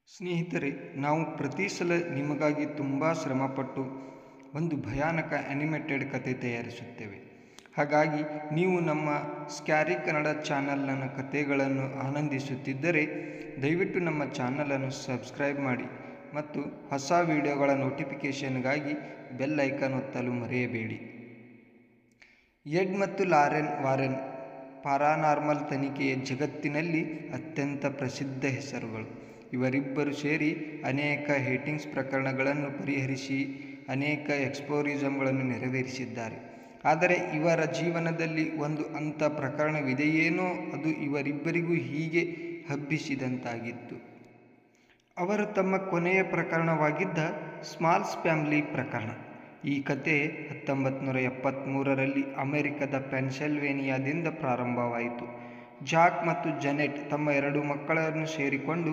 ಸ್ನೇಹಿತರೆ, ನಾವು ಪ್ರತಿ ಸಲ ನಿಮಗಾಗಿ ತುಂಬ ಶ್ರಮಪಟ್ಟು ಒಂದು ಭಯಾನಕ ಆ್ಯನಿಮೇಟೆಡ್ ಕತೆ ತಯಾರಿಸುತ್ತೇವೆ. ಹಾಗಾಗಿ ನೀವು ನಮ್ಮ ಸ್ಕ್ಯಾರಿ ಕನ್ನಡ ಚಾನಲ್ನ ಕತೆಗಳನ್ನು ಆನಂದಿಸುತ್ತಿದ್ದರೆ ದಯವಿಟ್ಟು ನಮ್ಮ ಚಾನಲನ್ನು ಸಬ್ಸ್ಕ್ರೈಬ್ ಮಾಡಿ ಮತ್ತು ಹೊಸ ವಿಡಿಯೋಗಳ ನೋಟಿಫಿಕೇಷನ್ಗಾಗಿ ಬೆಲ್ ಐಕಾನ್ ಒತ್ತಲು ಮರೆಯಬೇಡಿ. ಎಡ್ ಮತ್ತು ಲಾರೆನ್ ವಾರೆನ್ ಪ್ಯಾರಾನಾರ್ಮಲ್ ತನಿಖೆಯ ಜಗತ್ತಿನಲ್ಲಿ ಅತ್ಯಂತ ಪ್ರಸಿದ್ಧ ಹೆಸರುಗಳು. ಇವರಿಬ್ಬರು ಸೇರಿ ಅನೇಕ ಹೇಟಿಂಗ್ಸ್ ಪ್ರಕರಣಗಳನ್ನು ಪರಿಹರಿಸಿ ಅನೇಕ ಎಕ್ಸ್ಪೋರಿಸಮ್ಗಳನ್ನು ನೆರವೇರಿಸಿದ್ದಾರೆ. ಆದರೆ ಇವರ ಜೀವನದಲ್ಲಿ ಒಂದು ಅಂಥ ಪ್ರಕರಣವಿದೆಯೇನೋ ಅದು ಇವರಿಬ್ಬರಿಗೂ ಹೀಗೆ ಹಬ್ಬಿಸಿದಂತಾಗಿತ್ತು. ಅವರು ತಮ್ಮ ಕೊನೆಯ ಪ್ರಕರಣವಾಗಿದ್ದ ಸ್ಮಾಲ್ಸ್ ಫ್ಯಾಮಿಲಿ ಪ್ರಕರಣ. ಈ ಕತೆ 1973ರಲ್ಲಿ ಅಮೆರಿಕದ ಪೆನ್ಸಿಲ್ವೇನಿಯಾದಿಂದ ಪ್ರಾರಂಭವಾಯಿತು. ಜಾಕ್ ಮತ್ತು ಜನೆಟ್ ತಮ್ಮ 2 ಮಕ್ಕಳನ್ನು ಸೇರಿಕೊಂಡು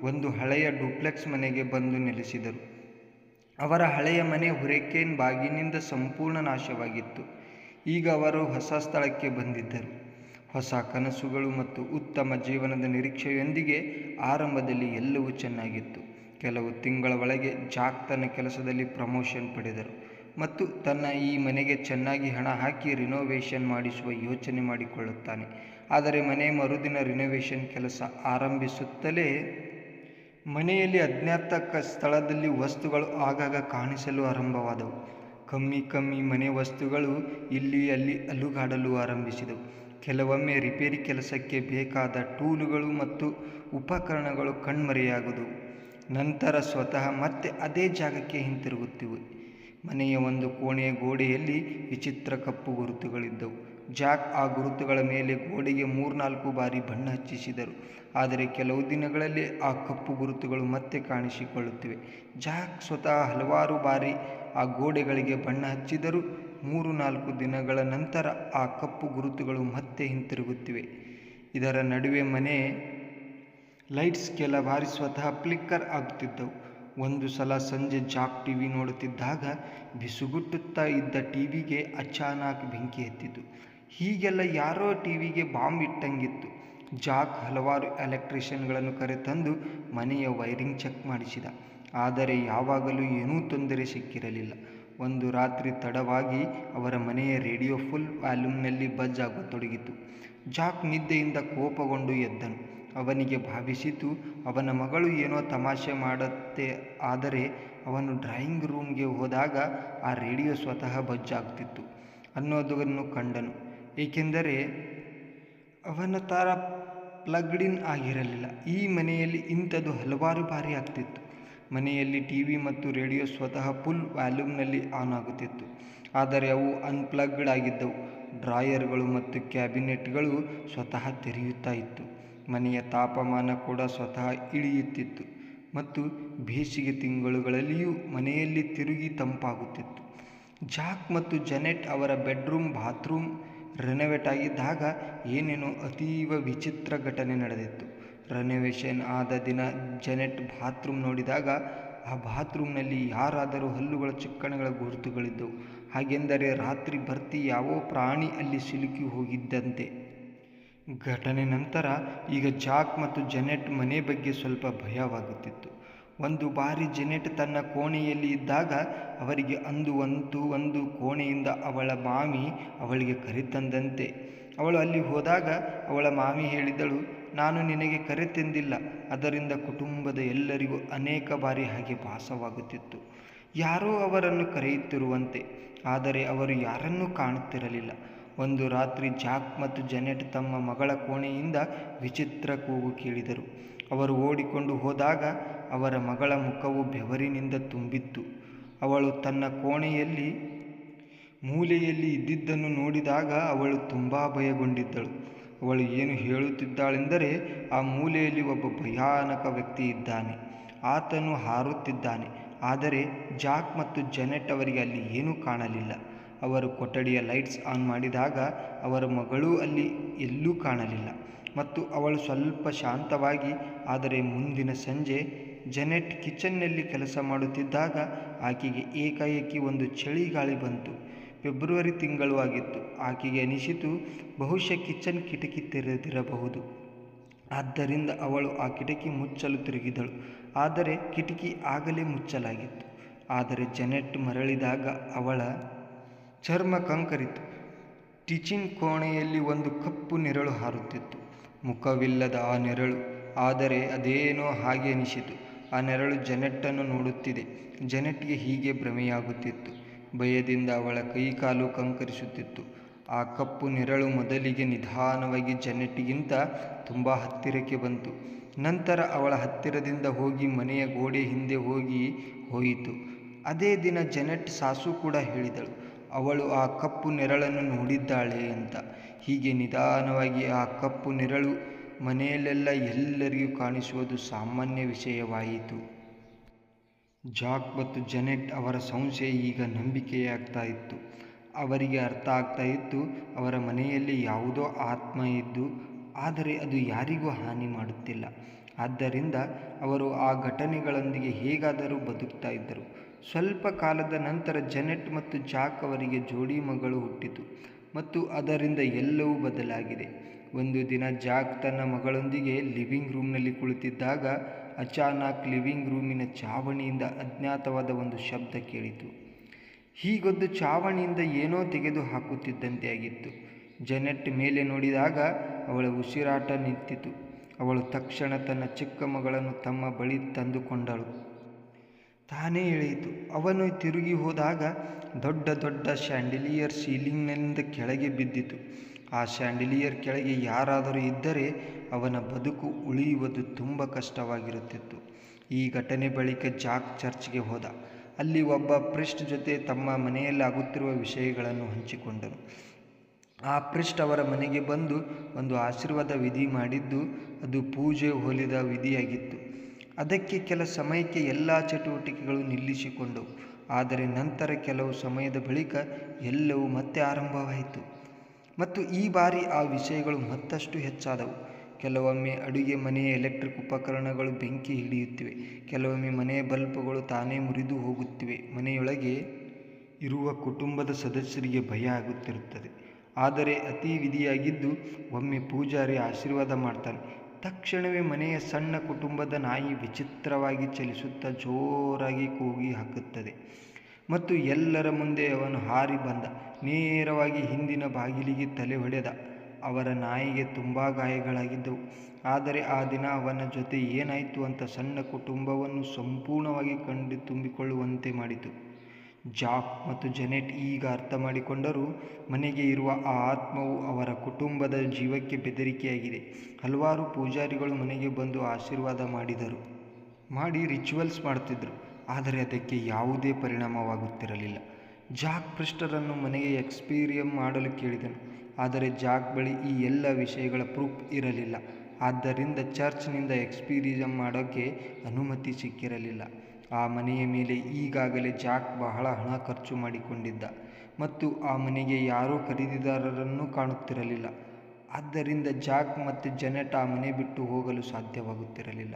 ಒಂದು ಹಳೆಯ ಡ್ಯೂಪ್ಲೆಕ್ಸ್ ಮನೆಗೆ ಬಂದು ನೆಲೆಸಿದರು. ಅವರ ಹಳೆಯ ಮನೆ ಹುರಿಕೇನ್ ಬಾಗಿನಿಂದ ಸಂಪೂರ್ಣ ನಾಶವಾಗಿತ್ತು. ಈಗ ಅವರು ಹೊಸ ಸ್ಥಳಕ್ಕೆ ಬಂದಿದ್ದರು, ಹೊಸ ಕನಸುಗಳು ಮತ್ತು ಉತ್ತಮ ಜೀವನದ ನಿರೀಕ್ಷೆಯೊಂದಿಗೆ. ಆರಂಭದಲ್ಲಿ ಎಲ್ಲವೂ ಚೆನ್ನಾಗಿತ್ತು. ಕೆಲವು ತಿಂಗಳ ಒಳಗೆ ಜಾಕ್ ತನ್ನ ಕೆಲಸದಲ್ಲಿ ಪ್ರಮೋಷನ್ ಪಡೆದರು ಮತ್ತು ತನ್ನ ಈ ಮನೆಗೆ ಚೆನ್ನಾಗಿ ಹಣ ಹಾಕಿ ರಿನೋವೇಷನ್ ಮಾಡಿಸುವ ಯೋಚನೆ ಮಾಡಿಕೊಳ್ಳುತ್ತಾನೆ. ಆದರೆ ಮನೆ ಮರುದಿನ ರಿನೋವೇಷನ್ ಕೆಲಸ ಆರಂಭಿಸುತ್ತಲೇ ಮನೆಯಲ್ಲಿ ಅಜ್ಞಾತ ಸ್ಥಳದಲ್ಲಿ ವಸ್ತುಗಳು ಆಗಾಗ ಕಾಣಿಸಲು ಆರಂಭವಾದವು. ಕಮ್ಮಿ ಮನೆ ವಸ್ತುಗಳು ಇಲ್ಲಿ ಅಲ್ಲಿ ಅಲುಗಾಡಲು ಆರಂಭಿಸಿದವು. ಕೆಲವೊಮ್ಮೆ ರಿಪೇರಿ ಕೆಲಸಕ್ಕೆ ಬೇಕಾದ ಟೂಲುಗಳು ಮತ್ತು ಉಪಕರಣಗಳು ಕಣ್ಮರೆಯಾಗುವುದು. ನಂತರ ಸ್ವತಃ ಮತ್ತೆ ಅದೇ ಜಾಗಕ್ಕೆ ಹಿಂತಿರುಗುತ್ತಿವೆ. ಮನೆಯ ಒಂದು ಕೋಣೆಯ ಗೋಡೆಯಲ್ಲಿ ವಿಚಿತ್ರ ಕಪ್ಪು ಗುರುತುಗಳಿದ್ದವು. ಜಾಕ್ ಆ ಗುರುತುಗಳ ಮೇಲೆ ಗೋಡೆಗೆ 3-4 ಬಾರಿ ಬಣ್ಣ ಹಚ್ಚಿಸಿದರು. ಆದರೆ ಕೆಲವು ದಿನಗಳಲ್ಲಿ ಆ ಕಪ್ಪು ಗುರುತುಗಳು ಮತ್ತೆ ಕಾಣಿಸಿಕೊಳ್ಳುತ್ತಿವೆ. ಜಾಕ್ ಸ್ವತಃ ಹಲವಾರು ಬಾರಿ ಆ ಗೋಡೆಗಳಿಗೆ ಬಣ್ಣ ಹಚ್ಚಿದರೂ 3-4 ದಿನಗಳ ನಂತರ ಆ ಕಪ್ಪು ಗುರುತುಗಳು ಮತ್ತೆ ಹಿಂತಿರುಗುತ್ತಿವೆ. ಇದರ ನಡುವೆ ಮನೆ ಲೈಟ್ಸ್ ಕೆಲ ಬಾರಿ ಸ್ವತಃ ಫ್ಲಿಕ್ಕರ್ ಆಗುತ್ತಿದ್ದವು. ಒಂದು ಸಲ ಸಂಜೆ ಜಾಕ್ ಟಿವಿ ನೋಡುತ್ತಿದ್ದಾಗ ಬಿಸುಗುಟ್ಟುತ್ತಾ ಇದ್ದ ಟಿವಿಗೆ ಅಚಾನಕ್ ಬೆಂಕಿ ಹತ್ತಿತು. ಹೀಗೆಲ್ಲ ಯಾರೋ ಟಿವಿಗೆ ಬಾಂಬ್ ಇಟ್ಟಂಗಿತ್ತು. ಜಾಕ್ ಹಲವಾರು ಎಲೆಕ್ಟ್ರಿಷಿಯನ್ಗಳನ್ನು ಕರೆತಂದು ಮನೆಯ ವೈರಿಂಗ್ ಚೆಕ್ ಮಾಡಿಸಿದ. ಆದರೆ ಯಾವಾಗಲೂ ಏನೂ ತೊಂದರೆ ಸಿಕ್ಕಿರಲಿಲ್ಲ. ಒಂದು ರಾತ್ರಿ ತಡವಾಗಿ ಅವರ ಮನೆಯ ರೇಡಿಯೋ ಫುಲ್ ವಾಲ್ಯೂಮ್ನಲ್ಲಿ ಬಜ್ ಆಗತೊಡಗಿತು. ಜಾಕ್ ನಿದ್ದೆಯಿಂದ ಕೋಪಗೊಂಡು ಎದ್ದನು. ಅವನಿಗೆ ಭಾವಿಸಿತು, ಅವನ ಮಗಳು ಏನೋ ತಮಾಷೆ ಮಾಡುತ್ತೆ. ಆದರೆ ಅವನು ಡ್ರಾಯಿಂಗ್ ರೂಮ್ಗೆ ಹೋದಾಗ ಆ ರೇಡಿಯೋ ಸ್ವತಃ ಬಜ್ ಆಗ್ತಿತ್ತು ಅನ್ನೋದನ್ನು ಕಂಡನು. ಏಕೆಂದರೆ ಅವನ ತಾರ ಪ್ಲಗ್ಡ್ ಇನ್ ಆಗಿರಲಿಲ್ಲ. ಈ ಮನೆಯಲ್ಲಿ ಇಂಥದ್ದು ಹಲವಾರು ಬಾರಿ ಆಗ್ತಿತ್ತು. ಮನೆಯಲ್ಲಿ ಟಿವಿ ಮತ್ತು ರೇಡಿಯೋ ಸ್ವತಃ ಫುಲ್ ವಾಲ್ಯೂಮ್ನಲ್ಲಿ ಆನ್ ಆಗುತ್ತಿತ್ತು, ಆದರೆ ಅವು ಅನ್ಪ್ಲಗ್ಡ್ ಆಗಿದ್ದವು. ಡ್ರಾಯರ್ಗಳು ಮತ್ತು ಕ್ಯಾಬಿನೆಟ್ಗಳು ಸ್ವತಃ ತೆರೆಯುತ್ತಾ ಇತ್ತು. ಮನೆಯ ತಾಪಮಾನ ಕೂಡ ಸ್ವತಃ ಇಳಿಯುತ್ತಿತ್ತು ಮತ್ತು ಬೇಸಿಗೆ ತಿಂಗಳುಗಳಲ್ಲಿಯೂ ಮನೆಯಲ್ಲಿ ತಿರುಗಿ ತಂಪಾಗುತ್ತಿತ್ತು. ಜಾಕ್ ಮತ್ತು ಜನೆಟ್ ಅವರ ಬೆಡ್ರೂಮ್ ಬಾತ್ರೂಮ್ ರೆನೋವೇಟ್ ಆಗಿದ್ದಾಗ ಏನೇನೋ ಅತೀವ ವಿಚಿತ್ರ ಘಟನೆ ನಡೆದಿತ್ತು. ರೆನೋವೇಷನ್ ಆದ ದಿನ ಜನೆಟ್ ಬಾತ್ರೂಮ್ ನೋಡಿದಾಗ ಆ ಬಾತ್ರೂಮ್ನಲ್ಲಿ ಯಾರಾದರೂ ಹಲ್ಲುಗಳ ಚಿಕ್ಕಣಗಳ ಗುರುತುಗಳಿದ್ದವು. ಹಾಗೆಂದರೆ ರಾತ್ರಿ ಬರ್ತಿ ಯಾವ ಪ್ರಾಣಿ ಅಲ್ಲಿ ಸಿಲುಕಿ ಹೋಗಿದ್ದಂತೆ. ಘಟನೆ ನಂತರ ಈಗ ಜಾಕ್ ಮತ್ತು ಜನೆಟ್ ಮನೆ ಬಗ್ಗೆ ಸ್ವಲ್ಪ ಭಯವಾಗುತ್ತಿತ್ತು. ಒಂದು ಬಾರಿ ಜನೆಟ್ ತನ್ನ ಕೋಣೆಯಲ್ಲಿ ಇದ್ದಾಗ ಅವರಿಗೆ ಒಂದು ಕೋಣೆಯಿಂದ ಅವಳ ಮಾಮಿ ಅವಳಿಗೆ ಕರೆತಂದಂತೆ. ಅವಳು ಅಲ್ಲಿ ಹೋದಾಗ ಅವಳ ಮಾಮಿ ಹೇಳಿದಳು, ನಾನು ನಿನಗೆ ಕರೆ ತಂದಿಲ್ಲ. ಅದರಿಂದ ಕುಟುಂಬದ ಎಲ್ಲರಿಗೂ ಅನೇಕ ಬಾರಿ ಹಾಗೆ ಭಾಸವಾಗುತ್ತಿತ್ತು, ಯಾರೋ ಅವರನ್ನು ಕರೆಯುತ್ತಿರುವಂತೆ. ಆದರೆ ಅವರು ಯಾರನ್ನೂ ಕಾಣುತ್ತಿರಲಿಲ್ಲ. ಒಂದು ರಾತ್ರಿ ಜಾಕ್ ಮತ್ತು ಜನೆಟ್ ತಮ್ಮ ಮಗಳ ಕೋಣೆಯಿಂದ ವಿಚಿತ್ರ ಕೂಗು ಕೇಳಿದರು. ಅವರು ಓಡಿಕೊಂಡು ಹೋದಾಗ ಅವರ ಮಗಳ ಮುಖವು ಬೆವರಿನಿಂದ ತುಂಬಿತ್ತು. ಅವಳು ತನ್ನ ಕೋಣೆಯಲ್ಲಿ ಮೂಲೆಯಲ್ಲಿ ಇದ್ದಿದ್ದನ್ನು ನೋಡಿದಾಗ ಅವಳು ತುಂಬ ಭಯಗೊಂಡಿದ್ದಳು. ಅವಳು ಏನು ಹೇಳುತ್ತಿದ್ದಾಳೆಂದರೆ, ಆ ಮೂಲೆಯಲ್ಲಿ ಒಬ್ಬ ಭಯಾನಕ ವ್ಯಕ್ತಿ ಇದ್ದಾನೆ, ಆತನು ಹಾರುತ್ತಿದ್ದಾನೆ. ಆದರೆ ಜಾಕ್ ಮತ್ತು ಜನೆಟ್ ಅವರಿಗೆ ಅಲ್ಲಿ ಏನೂ ಕಾಣಲಿಲ್ಲ. ಅವರು ಕೊಠಡಿಯ ಲೈಟ್ಸ್ ಆನ್ ಮಾಡಿದಾಗ ಅವರ ಮಗಳೂ ಅಲ್ಲಿ ಎಲ್ಲೂ ಕಾಣಲಿಲ್ಲ ಮತ್ತು ಅವಳು ಸ್ವಲ್ಪ ಶಾಂತವಾಗಿ. ಆದರೆ ಮುಂದಿನ ಸಂಜೆ ಜನೆಟ್ ಕಿಚನ್ನಲ್ಲಿ ಕೆಲಸ ಮಾಡುತ್ತಿದ್ದಾಗ ಆಕೆಗೆ ಏಕಾಏಕಿ ಒಂದು ಚಳಿಗಾಳಿ ಬಂತು. ಫೆಬ್ರವರಿ ತಿಂಗಳು ಆಗಿತ್ತು. ಆಕೆಗೆ ಅನಿಸಿತು, ಬಹುಶಃ ಕಿಚನ್ ಕಿಟಕಿ ತೆರೆದಿರಬಹುದು. ಆದ್ದರಿಂದ ಅವಳು ಆ ಕಿಟಕಿ ಮುಚ್ಚಲು ತಿರುಗಿದಳು, ಆದರೆ ಕಿಟಕಿ ಆಗಲೇ ಮುಚ್ಚಲಾಗಿತ್ತು. ಆದರೆ ಜೆನೆಟ್ ಮರಳಿದಾಗ ಅವಳ ಚರ್ಮ ಕಂಕರಿತು. ಟಿಚಿನ್ ಕೋಣೆಯಲ್ಲಿ ಒಂದು ಕಪ್ಪು ನೆರಳು ಹಾರುತ್ತಿತ್ತು. ಮುಖವಿಲ್ಲದ ಆ ನೆರಳು, ಆದರೆ ಅದೇನೋ ಹಾಗೆ ಅನಿಸಿತು. ಆ ನೆರಳು ಜೆನೆಟ್ಟನ್ನು ನೋಡುತ್ತಿದೆ. ಜೆನೆಟ್ಗೆ ಹೀಗೆ ಭ್ರಮೆಯಾಗುತ್ತಿತ್ತು. ಭಯದಿಂದ ಅವಳ ಕೈಕಾಲು ಕಂಕರಿಸುತ್ತಿತ್ತು. ಆ ಕಪ್ಪು ನೆರಳು ಮೊದಲಿಗೆ ನಿಧಾನವಾಗಿ ಜೆನೆಟ್ಗಿಂತ ತುಂಬ ಹತ್ತಿರಕ್ಕೆ ಬಂತು. ನಂತರ ಅವಳ ಹತ್ತಿರದಿಂದ ಹೋಗಿ ಮನೆಯ ಗೋಡೆ ಹಿಂದೆ ಹೋಯಿತು. ಅದೇ ದಿನ ಜೆನೆಟ್ ಸಾಸು ಕೂಡ ಹೇಳಿದಳು, ಅವಳು ಆ ಕಪ್ಪು ನೆರಳನ್ನು ನೋಡಿದ್ದಾಳೆ ಅಂತ. ಹೀಗೆ ನಿಧಾನವಾಗಿ ಆ ಕಪ್ಪು ನೆರಳು ಮನೆಯಲ್ಲೆಲ್ಲ ಎಲ್ಲರಿಗೂ ಕಾಣಿಸುವುದು ಸಾಮಾನ್ಯ ವಿಷಯವಾಯಿತು. ಜಾಕ್ ಮತ್ತು ಜೆನೆಟ್ ಅವರ ಸಂಶಯ ಈಗ ನಂಬಿಕೆಯಾಗ್ತಾ ಇತ್ತು. ಅವರಿಗೆ ಅರ್ಥ ಆಗ್ತಾ ಇತ್ತು, ಅವರ ಮನೆಯಲ್ಲಿ ಯಾವುದೋ ಆತ್ಮ ಇದ್ದು, ಆದರೆ ಅದು ಯಾರಿಗೂ ಹಾನಿ ಮಾಡುತ್ತಿಲ್ಲ. ಆದ್ದರಿಂದ ಅವರು ಆ ಘಟನೆಗಳೊಂದಿಗೆ ಹೇಗಾದರೂ ಬದುಕ್ತಾ ಇದ್ದರು. ಸ್ವಲ್ಪ ಕಾಲದ ನಂತರ ಜೆನೆಟ್ ಮತ್ತು ಜಾಕ್ ಅವರಿಗೆ ಜೋಡಿ ಮಗಳು ಹುಟ್ಟಿತು ಮತ್ತು ಅದರಿಂದ ಎಲ್ಲವೂ ಬದಲಾಗಿದೆ. ಒಂದು ದಿನ ಜಾಕ್ ತನ್ನ ಮಗಳೊಂದಿಗೆ ಲಿವಿಂಗ್ ರೂಮ್ನಲ್ಲಿ ಕುಳಿತಿದ್ದಾಗ ಅಚಾನಕ್ ಲಿವಿಂಗ್ ರೂಮಿನ ಚಾವಣಿಯಿಂದ ಅಜ್ಞಾತವಾದ ಒಂದು ಶಬ್ದ ಕೇಳಿತು. ಹೀಗೊಂದು ಚಾವಣಿಯಿಂದ ಏನೋ ತೆಗೆದು ಹಾಕುತ್ತಿದ್ದಂತೆ ಆಗಿತ್ತು. ಜೆನೆಟ್ ಮೇಲೆ ನೋಡಿದಾಗ ಅವಳ ಉಸಿರಾಟ ನಿಂತಿತು. ಅವಳು ತಕ್ಷಣ ತನ್ನ ಚಿಕ್ಕ ಮಗಳನ್ನು ತಮ್ಮ ಬಳಿ ತಂದುಕೊಂಡಳು. ತಾನೇ ಎಳೆಯಿತು. ಅವನು ತಿರುಗಿ ಹೋದಾಗ ದೊಡ್ಡ ದೊಡ್ಡ ಶ್ಯಾಂಡಿಲಿಯರ್ ಸೀಲಿಂಗ್ನಿಂದ ಕೆಳಗೆ ಬಿದ್ದಿತು. ಆ ಶ್ಯಾಂಡಿಲಿಯರ್ ಕೆಳಗೆ ಯಾರಾದರೂ ಇದ್ದರೆ ಅವನ ಬದುಕು ಉಳಿಯುವುದು ತುಂಬ ಕಷ್ಟವಾಗಿರುತ್ತಿತ್ತು. ಈ ಘಟನೆ ಬಳಿಕ ಜಾಕ್ ಚರ್ಚ್ಗೆ ಹೋದ. ಅಲ್ಲಿ ಒಬ್ಬ ಪ್ರಿಸ್ಟ್ ಜೊತೆ ತಮ್ಮ ಮನೆಯಲ್ಲಿ ಆಗುತ್ತಿರುವ ವಿಷಯಗಳನ್ನು ಹಂಚಿಕೊಂಡರು. ಆ ಪ್ರಿಸ್ಟ್ ಅವರ ಮನೆಗೆ ಬಂದು ಒಂದು ಆಶೀರ್ವಾದ ವಿಧಿ ಮಾಡಿದ್ದು, ಅದು ಪೂಜೆ ಹೋಲಿದ ವಿಧಿಯಾಗಿತ್ತು. ಅದಕ್ಕೆ ಕೆಲ ಸಮಯಕ್ಕೆ ಎಲ್ಲ ಚಟುವಟಿಕೆಗಳು ನಿಲ್ಲಿಸಿಕೊಂಡವು. ಆದರೆ ನಂತರ ಕೆಲವು ಸಮಯದ ಬಳಿಕ ಎಲ್ಲವೂ ಮತ್ತೆ ಆರಂಭವಾಯಿತು. ಮತ್ತು ಈ ಬಾರಿ ಆ ವಿಷಯಗಳು ಮತ್ತಷ್ಟು ಹೆಚ್ಚಾದವು. ಕೆಲವೊಮ್ಮೆ ಅಡುಗೆ ಮನೆಯ ಎಲೆಕ್ಟ್ರಿಕ್ ಉಪಕರಣಗಳು ಬೆಂಕಿ ಹಿಡಿಯುತ್ತಿವೆ. ಕೆಲವೊಮ್ಮೆ ಮನೆಯ ಬಲ್ಬ್ಗಳು ತಾನೇ ಮುರಿದು ಹೋಗುತ್ತಿವೆ. ಮನೆಯೊಳಗೆ ಇರುವ ಕುಟುಂಬದ ಸದಸ್ಯರಿಗೆ ಭಯ ಆಗುತ್ತಿರುತ್ತದೆ. ಆದರೆ ಅತಿ ವಿಧಿಯಾಗಿದ್ದು, ಒಮ್ಮೆ ಪೂಜಾರಿ ಆಶೀರ್ವಾದ ಮಾಡ್ತಾನೆ. ತಕ್ಷಣವೇ ಮನೆಯ ಸಣ್ಣ ಕುಟುಂಬದ ನಾಯಿ ವಿಚಿತ್ರವಾಗಿ ಚಲಿಸುತ್ತಾ ಜೋರಾಗಿ ಕೂಗಿ ಹಾಕುತ್ತದೆ ಮತ್ತು ಎಲ್ಲರ ಮುಂದೆ ಅವನು ಹಾರಿ ಬಂದ. ನೇರವಾಗಿ ಹಿಂದಿನ ಬಾಗಿಲಿಗೆ ತಲೆ ಹೊಡೆದ. ಅವರ ನಾಯಿಗೆ ತುಂಬ ಗಾಯಗಳಾಗಿದ್ದವು. ಆದರೆ ಆ ದಿನ ಅವನ ಜೊತೆ ಏನಾಯಿತು ಅಂತ ಸಣ್ಣ ಕುಟುಂಬವನ್ನು ಸಂಪೂರ್ಣವಾಗಿ ತುಂಬಿಕೊಳ್ಳುವಂತೆ ಮಾಡಿತು. ಜಾಕ್ ಮತ್ತು ಜೆನೆಟ್ ಈಗ ಅರ್ಥ ಮಾಡಿಕೊಂಡರು, ಮನೆಗೆ ಇರುವ ಆ ಆತ್ಮವು ಅವರ ಕುಟುಂಬದ ಜೀವಕ್ಕೆ ಬೆದರಿಕೆಯಾಗಿದೆ. ಹಲವಾರು ಪೂಜಾರಿಗಳು ಮನೆಗೆ ಬಂದು ಆಶೀರ್ವಾದ ಮಾಡಿ ರಿಚುವಲ್ಸ್ ಮಾಡುತ್ತಿದ್ದರು, ಆದರೆ ಅದಕ್ಕೆ ಯಾವುದೇ ಪರಿಣಾಮವಾಗುತ್ತಿರಲಿಲ್ಲ. ಜಾಕ್ ಪ್ರಿಸ್ಟರನ್ನು ಮನೆಗೆ ಎಕ್ಸ್ಪೀರಿಯಂ ಮಾಡಲು ಕೇಳಿದನು, ಆದರೆ ಜಾಕ್ ಬಳಿ ಈ ಎಲ್ಲ ವಿಷಯಗಳ ಪ್ರೂಫ್ ಇರಲಿಲ್ಲ. ಆದ್ದರಿಂದ ಚರ್ಚ್ನಿಂದ ಎಕ್ಸ್ಪೀರಿಯಂ ಮಾಡೋಕ್ಕೆ ಅನುಮತಿ ಸಿಕ್ಕಿರಲಿಲ್ಲ. ಆ ಮನೆಯ ಮೇಲೆ ಈಗಾಗಲೇ ಜಾಕ್ ಬಹಳ ಹಣ ಖರ್ಚು ಮಾಡಿಕೊಂಡಿದ್ದ ಮತ್ತು ಆ ಮನೆಗೆ ಯಾರೂ ಖರೀದಿದಾರರನ್ನು ಕಾಣುತ್ತಿರಲಿಲ್ಲ. ಆದ್ದರಿಂದ ಜಾಕ್ ಮತ್ತು ಜೆನೆಟ್ ಆ ಮನೆ ಬಿಟ್ಟು ಹೋಗಲು ಸಾಧ್ಯವಾಗುತ್ತಿರಲಿಲ್ಲ.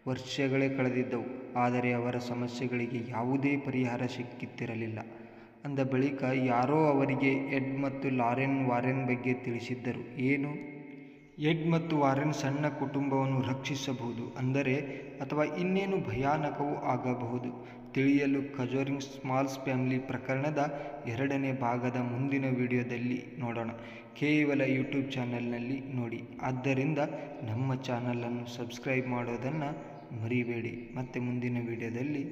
ವರ್ಷಗಳೇ ಕಳೆದಿದ್ದವು, ಆದರೆ ಅವರ ಸಮಸ್ಯೆಗಳಿಗೆ ಯಾವುದೇ ಪರಿಹಾರ ಸಿಕ್ಕುತ್ತಿರಲಿಲ್ಲ. ಅಂದ ಬಳಿಕ ಯಾರೋ ಅವರಿಗೆ ಎಡ್ ಮತ್ತು ಲಾರೆನ್ ವಾರೆನ್ ಬಗ್ಗೆ ತಿಳಿಸಿದ್ದರು. ಏನು? ಎಡ್ ಮತ್ತು ವಾರೆನ್ ಸಣ್ಣ ಕುಟುಂಬವನ್ನು ರಕ್ಷಿಸಬಹುದು ಅಂದರೆ, ಅಥವಾ ಇನ್ನೇನು ಭಯಾನಕವೂ ಆಗಬಹುದು. ತಿಳಿಯಲು ಕಜೋರಿಂಗ್ ಸ್ಮಾಲ್ಸ್ ಫ್ಯಾಮಿಲಿ ಪ್ರಕರಣದ 2ನೇ ಭಾಗದ ಮುಂದಿನ ವಿಡಿಯೋದಲ್ಲಿ ನೋಡೋಣ. ಕೇವಲ ಯೂಟ್ಯೂಬ್ ಚಾನಲ್ನಲ್ಲಿ ನೋಡಿ. ಆದ್ದರಿಂದ ನಮ್ಮ ಚಾನಲನ್ನು ಸಬ್ಸ್ಕ್ರೈಬ್ ಮಾಡೋದನ್ನು ಮರಿಬೇಡಿ. ಮತ್ತೆ ಮುಂದಿನ ವಿಡಿಯೋದಲ್ಲಿ